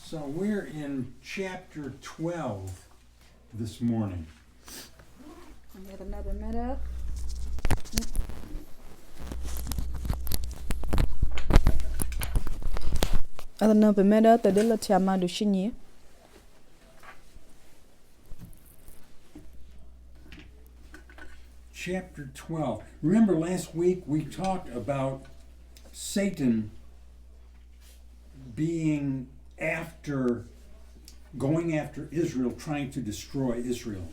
So we're in chapter 12 this morning. Get another minute. Another minute. The little chama do shini. Chapter 12. Remember last week we talked about Satan going after Israel, trying to destroy Israel.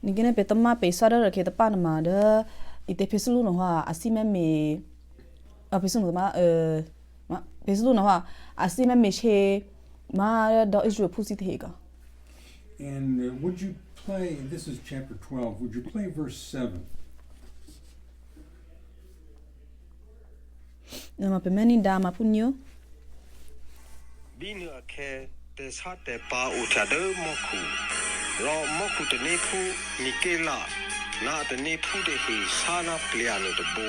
Nigena petama pesara rake the panama the ite pesulu no ha asime me pesulu ma pesulu no ha asime me che ma do Israel pusi tega. And would you play, this is chapter 12, would you play verse 7? Nama pemeni dama punyo. Binu ake te sate pa utade moku. Ro moku te nepu nikela na te nepu te he sana pliano te bo.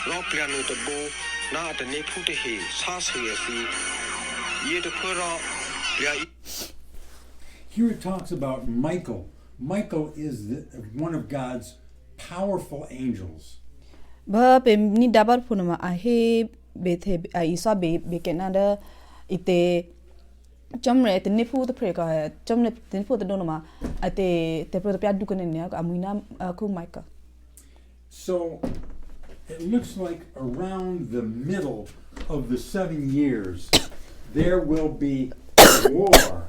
Ro pliano te bo na te nepu te he sasuyasi. Ye te pura plia. Here it talks about Michael. Michael is one of God's powerful angels. Ba pe ni dabar punama ahe bethe isa be kenada ite jamre te nepu te preka jamre te nepu te donoma ate te pro te pia dukane ne amuina ku Michael. So it looks like around the middle of the 7 years there will be war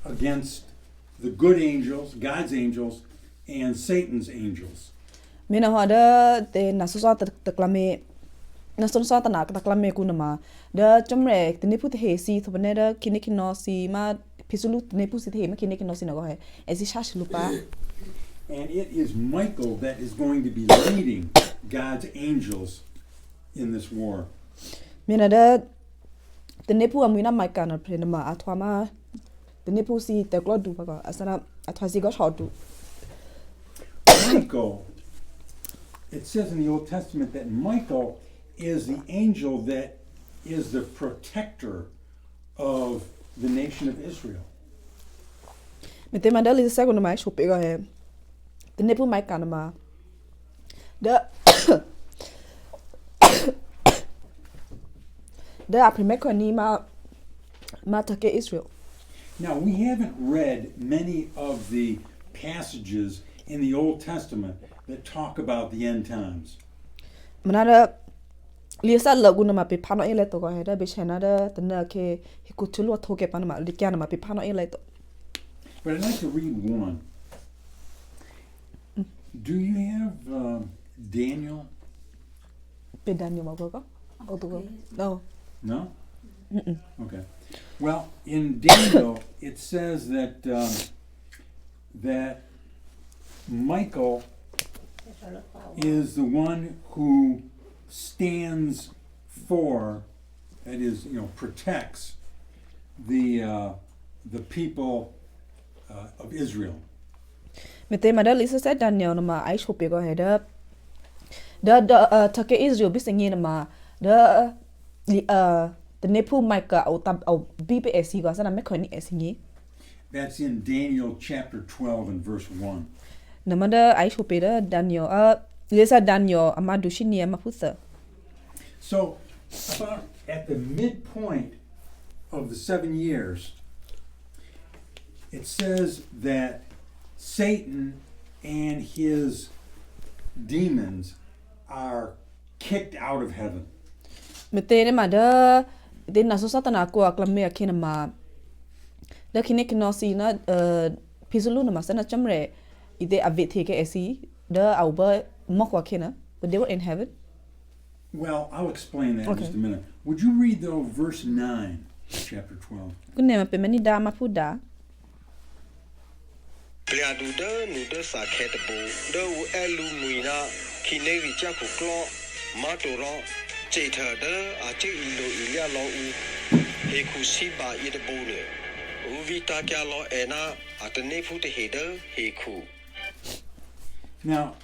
against the good angels, God's angels, and Satan's angels. Mina hada te nasusa te klame nasusa ta na ta klame kunama da jamre te nepu te he si to banera kinikino si ma pisulu nepu si te ma kinikino si no go he esi shashlupa. And it is Michael that is going to be leading God's angels in this war. Mina da te nepu amuina Michael na prenama atwama the nepu si te klodu pa asana atwasi go shodu. Michael, it says in the Old Testament that Michael is the angel that is the protector of the nation of Israel. Mete mandali the second mai shope go he the nepu Michael ma the aprimeko ni ma take Israel. Now, we haven't read many of the passages in the Old Testament that talk about the end times. Manada Lisa laguna ma pipano eleto go he da bishanada the nake hikutulu toke panama likiana ma pipano eleto. But I'd like to read one. Do you have Daniel? Pedaniel magogo? No. No? Okay. Well, in Daniel, it says that that Michael is the one who stands for, that is, protects the people of Israel. Mete madal Lisa said Daniel no ma I shope go he da take Israel bisingi ma the nepu Michael au BPS go sana mekoni esingi. That's in Daniel chapter 12 and verse 1. Namada I shope da Daniel Lisa Daniel amadu shini amapusa. So, about at the midpoint of the 7 years, it says that Satan and his demons are kicked out of heaven. Mete mada de nasusa ta na ko aklame akina ma da kinikino si na pisulu na masana chamre ide avithe ke esi da auba mokwa kina but they were in heaven. Well, I'll explain that Okay. in just a minute. Would you read though verse 9 of chapter 12? Kunema pe mani da mapuda. Plia du de nu de sa ke te bo de u elu muina kine wi ja ku klo ma to ro che tha de a che lo ilia lo u he ku si ba ye te bo ne u vi ta kya lo ena a te ne fu te he de he ku. Now,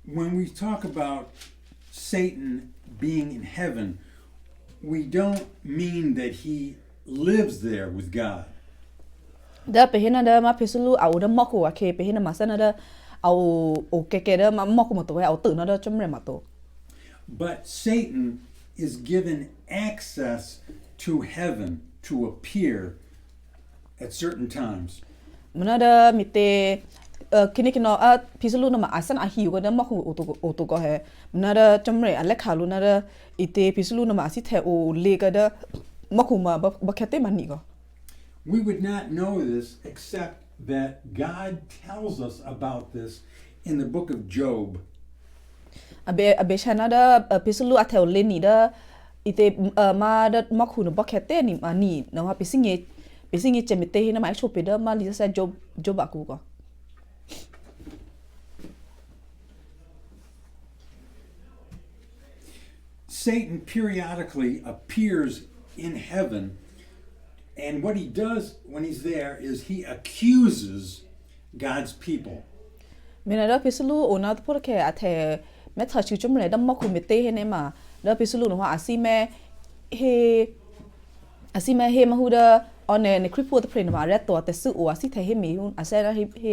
when we talk about Satan being in heaven, we don't mean that he lives there with God. เด้อไปเห็นนะเด้อมาพิสูจน์เอาเด้อมอกกูอะเคไปเห็นนะมาซะนะเด้อเอาโอเคเด้อมามอกกูมาตัวเอาตื่นนะเด้อจำเรมาตัว But Satan is given access to heaven to appear at certain times. มันนะเด้อมีเตคินิคินอพิสูจน์นะมาอาสันอาหิวก็เด้อมอกกูโอตัวก็เฮมันนะเด้อจำเรอเล็กขาลูนะเด้ออีเตพิสูจน์นะมาสิเทโอเลก็เด้อมอกกูมาบ่แค่เตมันนี่ก็ We would not know this except that God tells us about this in the book of Job. อเบชนะเด้อพิสูจน์อะเทลเลนี่เด้ออีเตมาเด้อมอกกูนะบ่แค่เตนี่มานี่นะว่าพิสิงเจมิเตนะมาไอโชเปเด้อมาลิซะจบอะกูก็ Satan periodically appears in heaven, and what he does when he's there is he accuses God's people. มีนะเด้อพิสูจน์โอนาพูดแค่อะเทแม่ทัชจุ่มเลยดำมอกคุเมเตเฮเนมาเด้อพิสูจน์นะว่าอาซิแม่เฮมาฮูเด้อออนในคริปพูดเพลนมาเรตตัวแต่ซื้อโออาซิเทเฮมีฮุนอาเซราเฮ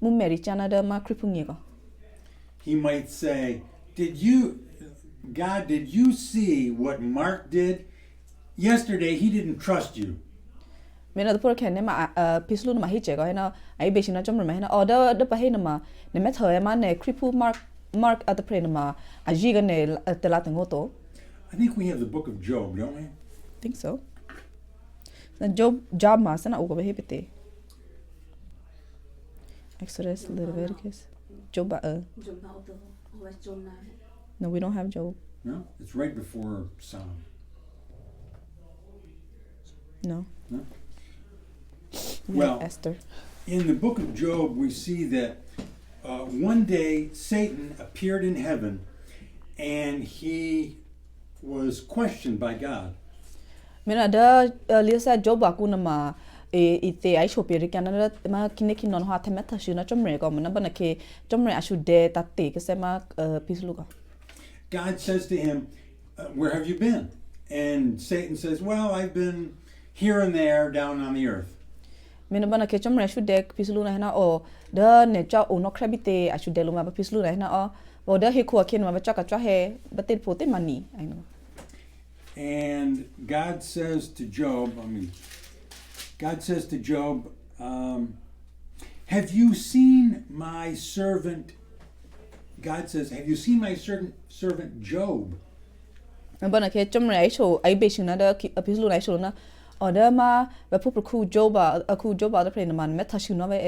มุมเมริจานาเด้อมาคริปพูเงี้ยก็ He might say, God, did you see what Mark did? Yesterday he didn't trust you. มีนะพูดแค่เนมาพิสูจน์มาฮิเจก็ให้นะไอเบชินะจุ่มเลยมาให้นะเด้อไปให้นะมาในแม่เธอมาในคริปพูมาร์กอัตเพลนมาอาจีกันในเตลาตังโกโต I think we have the book of Job, don't we? think so นั่นjobมาสนะโอก็ไปให้ไปเต Exodus Leviticus Job No we don't have Job No, it's right before Psalm. No No? We Well, have Esther in the book of Job, we see that one day Satan appeared in heaven and he was questioned by God. มีนะเด้อลิซ่า Job อะกูนะมาอีเตไอโชเปริกันนะมาคินนอนฮาเทมทัชนะจอมเรก็มันนะบันนะเคจอมเรอาชุเดตัดเตก็เซมาพิสลูก God says to him, where have you been? And Satan says, well, I've been here and there down on the earth. มีนะบันนะเคจอมเรชุเดพิสลูนะฮะนะโอเด้อเนี่ยเจ้าโอนอคราบิเตอาชุเดลงมาพิสลูนะฮะนะอ๋อเด้อเฮคัวเคนมาเจ้ากับเจ้าเฮบัติดโปติมันนี่ไอ้เนาะ And God says to Job, have you seen my servant? God says, have you seen my servant Job? บันนะเคจอมเรไอโชไอเบชินะเด้อพิสลูนะไอโชนะอ๋อเด้อมาแบบพวกครูโจบอะครูโจบอะเดเพลนมันแม่ทัชนะไว้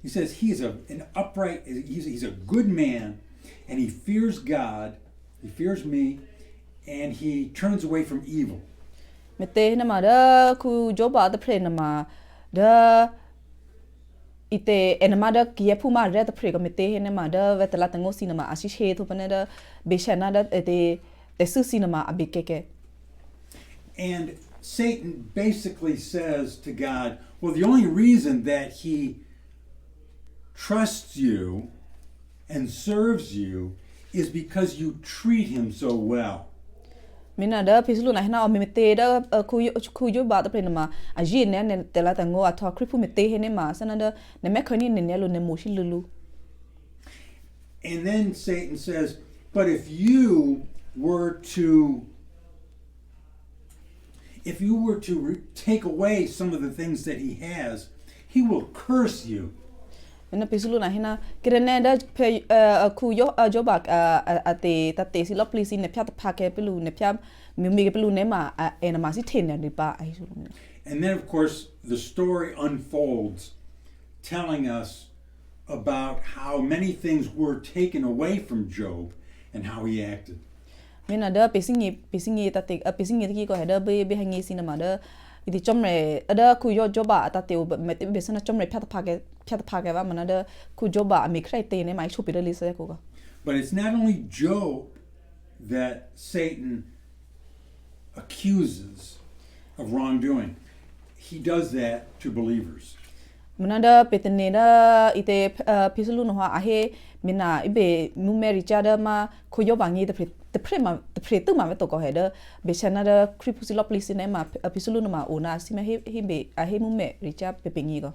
He says he's an upright, he's a good man, and he fears God, he fears me, and he turns away from evil. เมเตนะมาเด้อครูโจบอะเดเพลนมาเด้ออีเตเอ็นมาเด้อเกียผู้มาเรตเพลก็เมเตนะมาเด้อเวตลาตังโงซีนะมาอาชิเชทุปนะเด้อเบชนะเด้อเตซื้อซีนะมาอบิเกเก And Satan basically says to God, well, the only reason that he trusts you and serves you is because you treat him so well. มินาเด้อพิสลูนะฮะนะอเมเตเด้อคุยบาตะเพนมาอาจีเนี่ยแต่ละตังโงอะทอคริพูเมเตเฮเนมาซะนะเด้อเนแม่คนี่เนี่ยลุเนโมชิลู And then Satan says, but if you were to take away some of the things that he has, he will curse you. มันพิสลูนะฮะนะกระเนเด้อเพคุยโจบักอะเตตะเตสิลอปลีซินเนพยาตะพาเกเปลูเนพยามีเกเปลูเนมาเอนะมาสิเทนเนี่ยดิปาไอซุ And then of course the story unfolds telling us about how many things were taken away from Job and how he acted. มินาเด้อปิสิงีตะเตปิสิงีตะกี้ก็เฮเด้อเบฮังงีซินะมาเด้ออีติจอมเรเด้อคุยโจบะตะเตเมติเบสนะจอมเรพยาตะพาเกว่ามันเด้อคุยโจบะมีใครเตเนี่ยมาชูปิเดลิซะกูก็ But it's not only Job that Satan accuses of wrongdoing. He does that to believers. Manada peteneda ite pisulu no ha ahe mina ibe numeri chada ma koyo bangi the prema the pretu ma to ko heda be chanada cripusilo police ne ma pisulu no ma ona sima he be ahe mume richa pepingi go.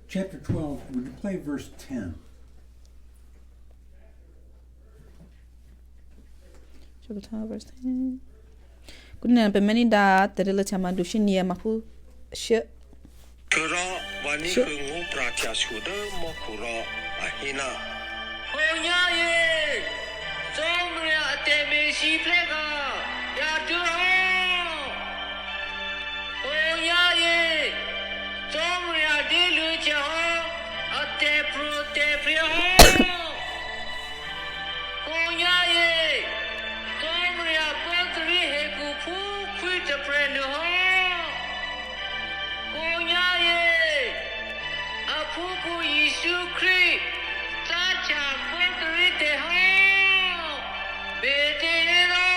Chapter 12, would you play verse 10? Chapter 12 verse 10. Kunna pe many da terila chama dushinia mapu shi Kura wani hungu pratia shuda mo kura ahina. Honya ye, somria teme si plega, ya tu ho. Honya ye, somria dilu chaho, ate pro te prio. Honya ye, somria potri heku pu kuita prenu ho. Apuku Yesu Christ, Sacha Ponterite Ho, Bedero,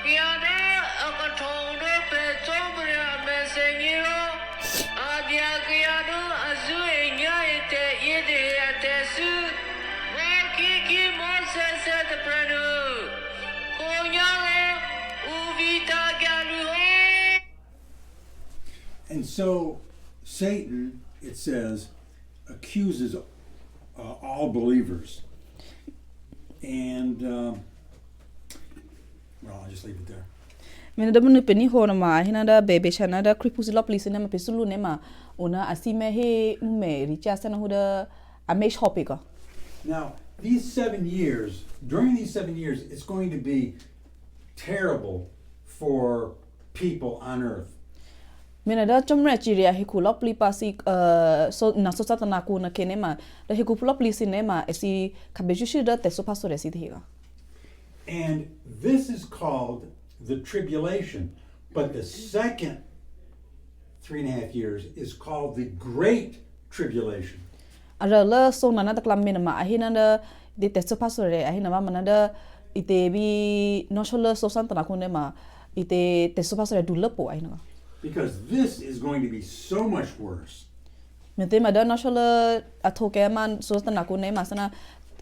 Piada, Akatono, Petobria, Messenero, Adia Giado, Azuenia, Yede, Atesu, Wakiki, Moses at the Prano, Konyale, Uvita Galu. And so, Satan, it says, accuses all believers. And, well, I'll just leave it there. Mina da munu peni ho na ma hina da bebe chana da cripusilo police ne ma pisulu ne ma ona asime he mume richa sana hu da amesh hopiga. Now, these 7 years, during these 7 years, it's going to be terrible for people on earth. Mina da chomre chiria hikula plipasi so na so satana ku na kenema da hikula plisi nema esi kabejushi da te so pasore si dhiga. And this is called the tribulation, but the second 3.5 years is called the great tribulation. Ara la so na da klamina ma ahina da de te so pasore ahina ma manada ite bi no shola so santana ku nema ite te so pasore du lepo ahina. Because this is going to be so much worse. Mete ma da no shola atoke man so santana ku nema sana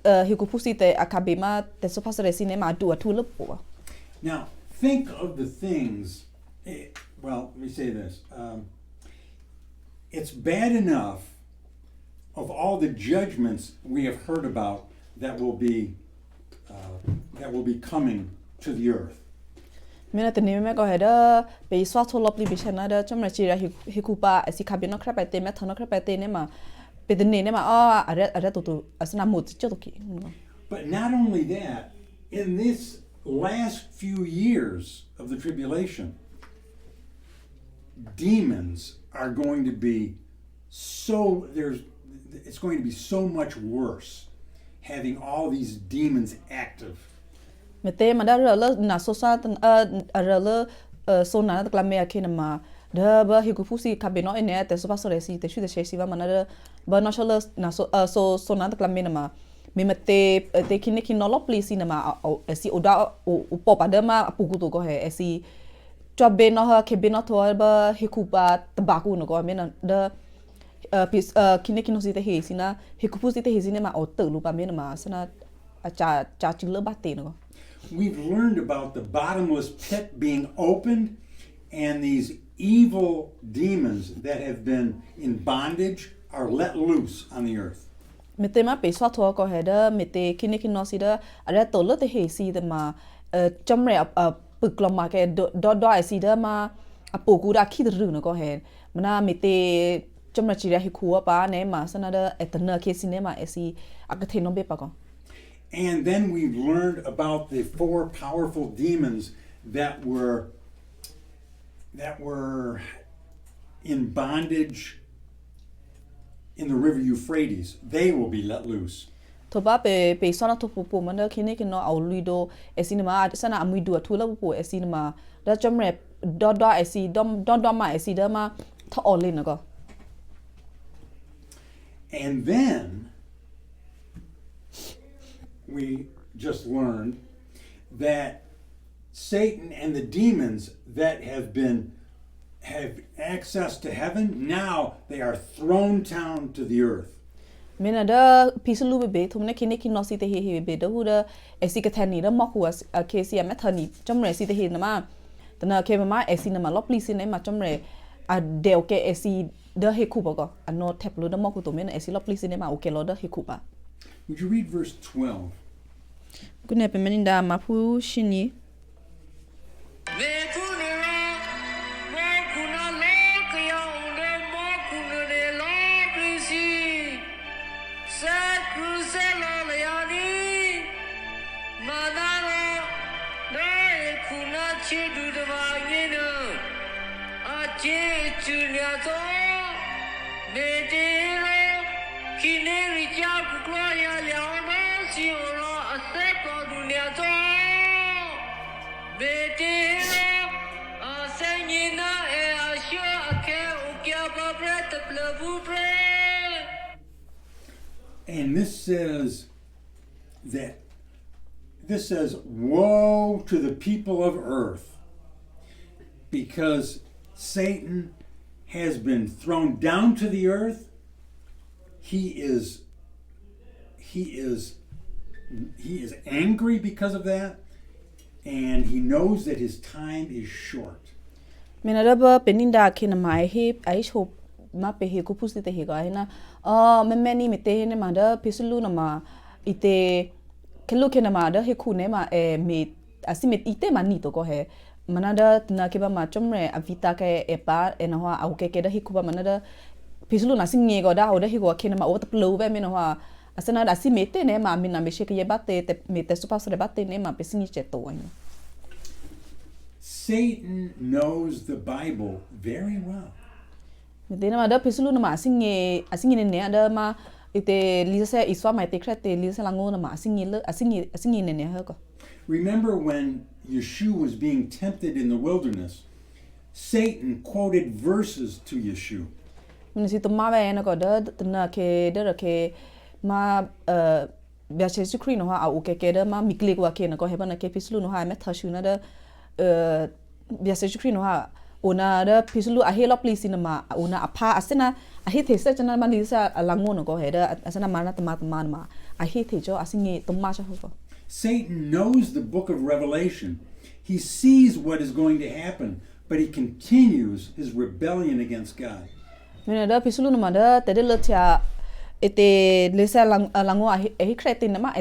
hikupusi te akabema te so pasore si nema du atu lepo. Now, think of the things, well, let me say this. It's bad enough of all the judgments we have heard about that will be coming to the earth. Mina te nime ko heda pe swa tholop li bishana da chamra chira hikupa asi kabino krapete me thono krapete ne ma pe de ne ma ara to asna mut chotoki. But not only that, in this last few years of the tribulation, demons are going to be it's going to be so much worse having all these demons active. Mete madara la na so sa ara la so na ta klame akina ma da ba hikupusi kabino ene te so pasore si te shu de shesi va manada ba no shola na so na ta klame na ma me mate te kine kinolo please na ma si oda o popa da ma apugu to ko he si jobe no ha kebino to ba hikupa tabaku no ko me na da pis kine kinosi te he sina hikupusi te he sina ma o te lu pa me na ma sana cha chilo ba te no. We've learned about the bottomless pit being opened and these evil demons that have been in bondage are let loose on the earth. Mete ma pe swa to ko heda mete kine kinosi da ara to lo te he si de ma chamre puklo ma ke do si da ma apoku da ki de no ko he mana mete chamra chiria hikua pa ne ma sana da etna ke cinema esi akathe no be pa ko. And then we've learned about the 4 powerful demons that were in bondage in the river Euphrates. They will be let loose. To ba pe sana to popo manda kine kino au luido esinema sana amuidu atula popo esinema da chamre do esi dom ma esi da ma tha ole na ko. And then we just learned that Satan and the demons that have been have access to heaven, now they are thrown down to the earth. Mena da pisulu be thumne kine kinosi te he be da hu da esikathani da mokhu kesi ya methani chomre si te he na ma tana ke ma esi na ma lopli sin ma chomre a del ke esi da he ku ba ko ano tap lo da mokhu to mena esi lopli sin ma o ke lo da he ku ba. Would you read verse 12? Kune pe meninda mapu shini And this says, woe to the people of earth, because Satan has been thrown down to the earth. He is angry because of that, and he knows that his time is short. Mena da ba peninda kina mai he ai chop ma pe he ko pusi te he ga na me meni me te ne ma da pisulu na ma ite kelu kena ma da he khu ne ma me asimet ite ma ni to ko he mana da na ke ba ma chomre avita ke e pa e na wa au ke da he khu ba mana da pisulu na singe go da ho da he go kena ma o ta plo ba me na wa asana da asimete ne ma mina me she ke ba te me te so pa so ba te ne ma pe singi che to wa. Satan knows the Bible very well. Medena ma da pisulu na ma asinge ne ada ma ite lisa iswa ma te krete lisa lango na ma asinge ne ha ko. Remember when Yeshua was being tempted in the wilderness, Satan quoted verses to Yeshua. Mena si to ma ba na ko da na ke da ke ma bia che su krino ha au ke da ma mikle ko ke na ko he ba na ke pisulu no ha me tha shu na da bia se su krino ha ona da pisulu a helop li cinema ona apha asena a he thesa chana ma lisa lango no ko he da asena mana tama ma a he the jo asinge tama cha ho. Satan knows the book of Revelation. He sees what is going to happen, but he continues his rebellion against God. Mena da pisulu no ma da te de le tia ete lisa lango a he krete na ma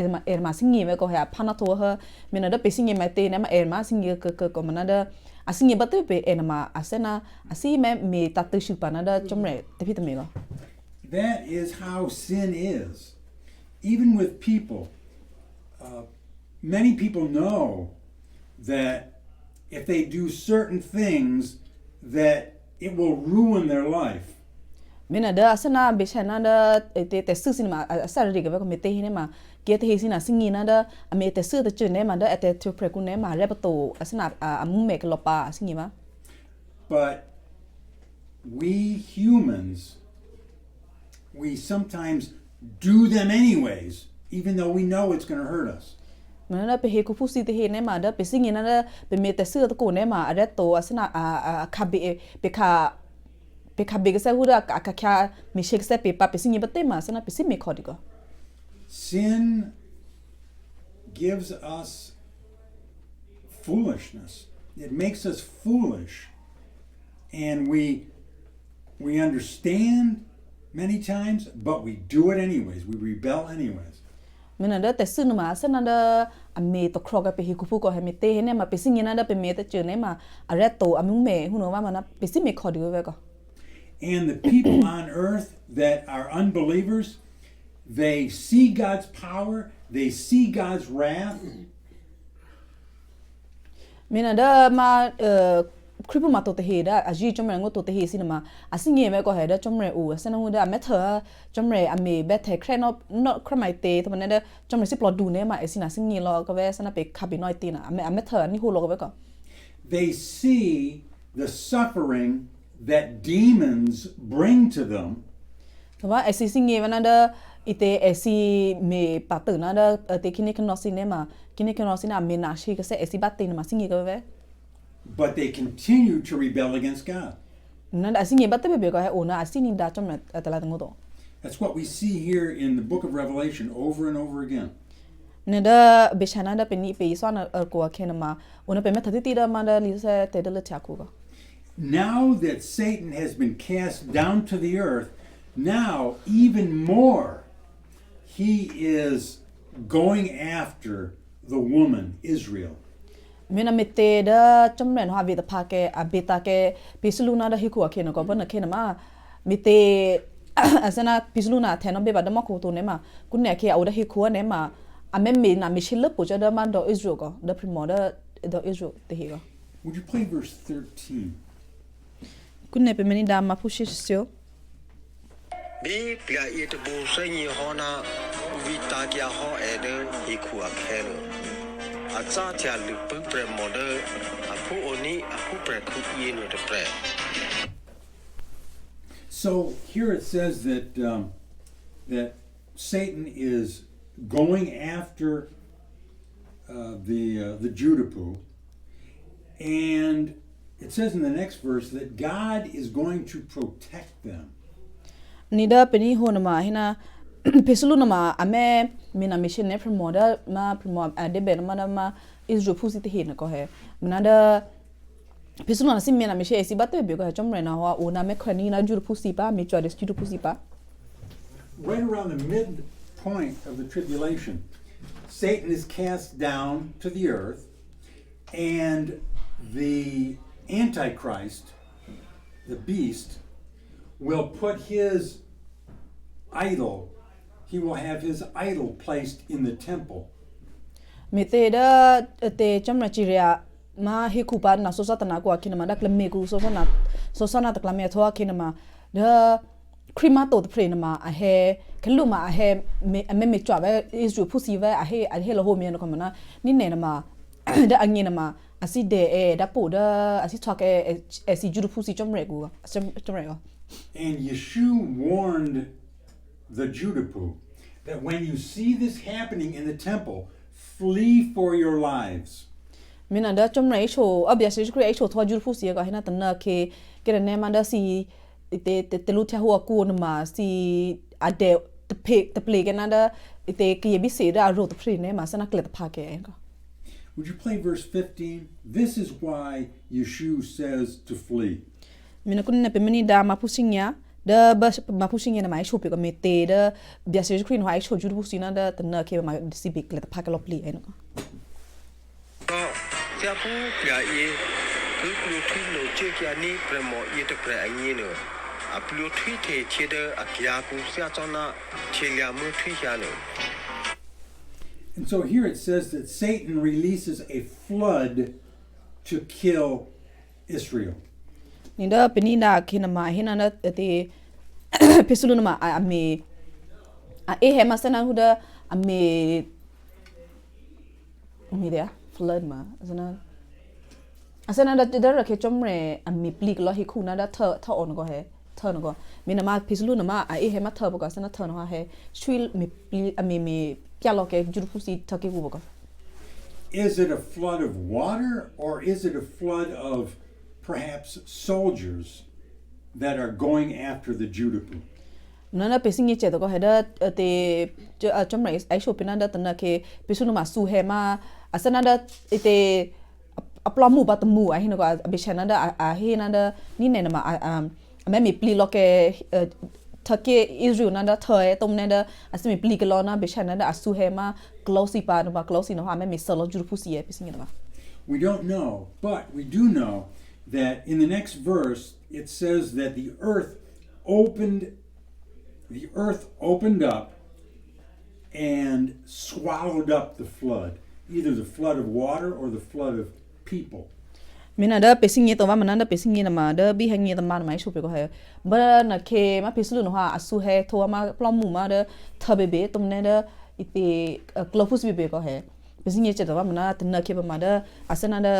ma singe me ko he phana to ha mena da pesinge ma te na ma ma singe ko mana da asinge bate pe enama asena asi me tatu shupana da chomre te pita me. That is how sin is. Even with people, many people know that if they do certain things, that it will ruin their life. Mena da asena bechana da te su sinema asara riga ko mete hine ma ke te hisina singi na da me te su te chune ma da ate to preku ne ma repato asena amu me ko pa singi ma. But we humans, we sometimes do them anyways, even though we know it's going to hurt us. Mena da pe he ko pusi te he ne ma da pe singi na da pe me te su ko ne ma reto asena khabe pe khabe sa hura ka kya me shek se pe pa pe singi bate ma sana pe sim me khodigo. Sin gives us foolishness. It makes us foolish. And we understand many times, but we do it anyways. We rebel anyways. Mena da te sunu ma sana da ame to kroga pe hikupu ko he me te ne ma pe singi na da pe me te chune ma areto amu me huno ma na pe sim me khodigo ve ko. And the people on earth that are unbelievers, they see God's power, they see God's wrath. Mena da ma kripu ma to te he da aji chomre ngo to te he sinema asinge me ko he da chomre u asena hu da metha chomre ame bethe kreno no kramai te to ne da chomre si plot du ne ma asina singe lo ko ve sana pe khabi noi te na ame metha ni hu lo ko ve ko. They see the suffering that demons bring to them. Tama esi singe wana da ite esi me patu na da te kini kno sinema kini kno sina me na shi ka se esi batte na singe ko ve. But they continue to rebel against God. nanda asingi batte be ko he ona asini da chomre atala ngodo That's what we see here in the book of Revelation over and over again. nada beshana da peni pe so na ko kenama ona pe meta tira manda lisa te de la chakuga Now that Satan has been cast down to the earth, now even more he is going after the woman Israel. mina mete da chomre no have the pake abeta ke pisluna da hiku akena ko bana kenama mete asana pisluna theno be ba da mako to ne ma kunne ke auda hiku ne ma amemme na mishile po da man do Israel go the primoda the Israel te higa Would you play verse 13? kunne pe meni da ma pushisio Bi pia it bo sanyi hona vita kya ho ede hiku akelo. Atsa tia lu pre mode apu oni apu pre ku yenu de pre. So here it says that that Satan is going after the Judapu, and it says in the next verse that God is going to protect them. nida peni hona ma hina pisluna ma ame mina mission ne primoda ma primo ade be ma Israel pusi te hina ko he minada pisluna na simena mission esi batte be ko chomre na ho ona me khani na jur pusi pa me chwa de jur pusi pa Right around the midpoint of the tribulation, Satan is cast down to the earth, and the Antichrist, the beast, will put his idol, he will have his idol placed in the temple. mete da te chomra chiria ma hiku pa na so satana ko akina ma da klame ku so sana ta klame thoa kina ma da krima to the pre na ma a he kluma a he me chwa ba Israel pusi va a he lo ho me no komana ni ne na ma da angi na ma asi de da po da asi talk si juru pusi chomre ku chomre ko And Yeshua warned the Judapu that when you see this happening in the temple, flee for your lives. mina da chomre cho obviously create cho thoa juru pusi ga hina tan ke ne ma da si te lu tia ho ku na ma si ade the play ganada te ke bi se da ro the pre ne ma sana kle pa ke ga Would you play verse 15? This is why Yeshua says to flee. mina kun na pe mini da ma pusinya da ba ma pusinya na mai cho pe ko me te da bia se screen ho ai cho juru pusi na da tan ke ma si bi kle pa ke lo play en ko Tia pu pia ye ku lu thu no che kya ni pre mo ye de pre anyi no. Aplu thu te che de akya ku sia chona che lia mu thu ya no. And so here it says that Satan releases a flood to kill Israel. ni da pe ni da ke na ma hina na te pisulu na ma a me a he ma sana hu da a me dia flood ma asana da ke chomre a me plik lo hi khu na da tha on go he tha no go me na ma pisulu na ma a he ma tha bo ga sana tha no ha he shwil me pli a me pya lo ke juru pusi tha ke go go Is it a flood of water, or is it a flood of perhaps soldiers that are going after the Judapu? nana pesing che to go he da te chomre ai sho pina da tan ke pisulu ma su he ma asana da te aplamu ba tamu a hina ko abishana da a hina da ni ne na ma me pli lo ke thake Israel na da thoe tom ne da asmi pli ke lo na bishana da asu he ma closey pa no ba closey no ha me solo juru pusi e pising na We don't know, but we do know that in the next verse it says that the earth opened up and swallowed up the flood, either the flood of water or the flood of people. mina da pesing to ma mananda pesing na ma da bi hangi da ma mai shu pe ko he ba na ke ma pislu no ha asu he tho ma plomu ma da thabe be tom ne da ite clopus be ko he pesing che to ma na tan ke ba ma da asana da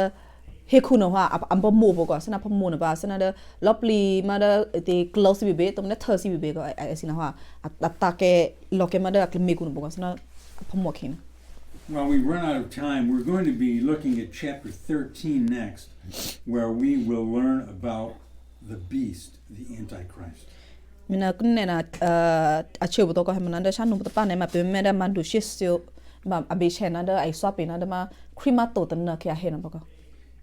he khu no ha am ba mo bo ko asana pa mo na ba asana da lovely ma da ite close be tom ne tha si be ko asina ha ta ke lo ke ma da ke me ku no bo asana pa mo kin Well, we run out of time. We're going to be looking at chapter 13 next, where we will learn about the beast, the Antichrist. mina kunne na a cheu to ko hamna da shanu to pa ne ma pe me da ma du shi sio ma abe chena da ai swap na da ma crema to tan na kya he na ba ko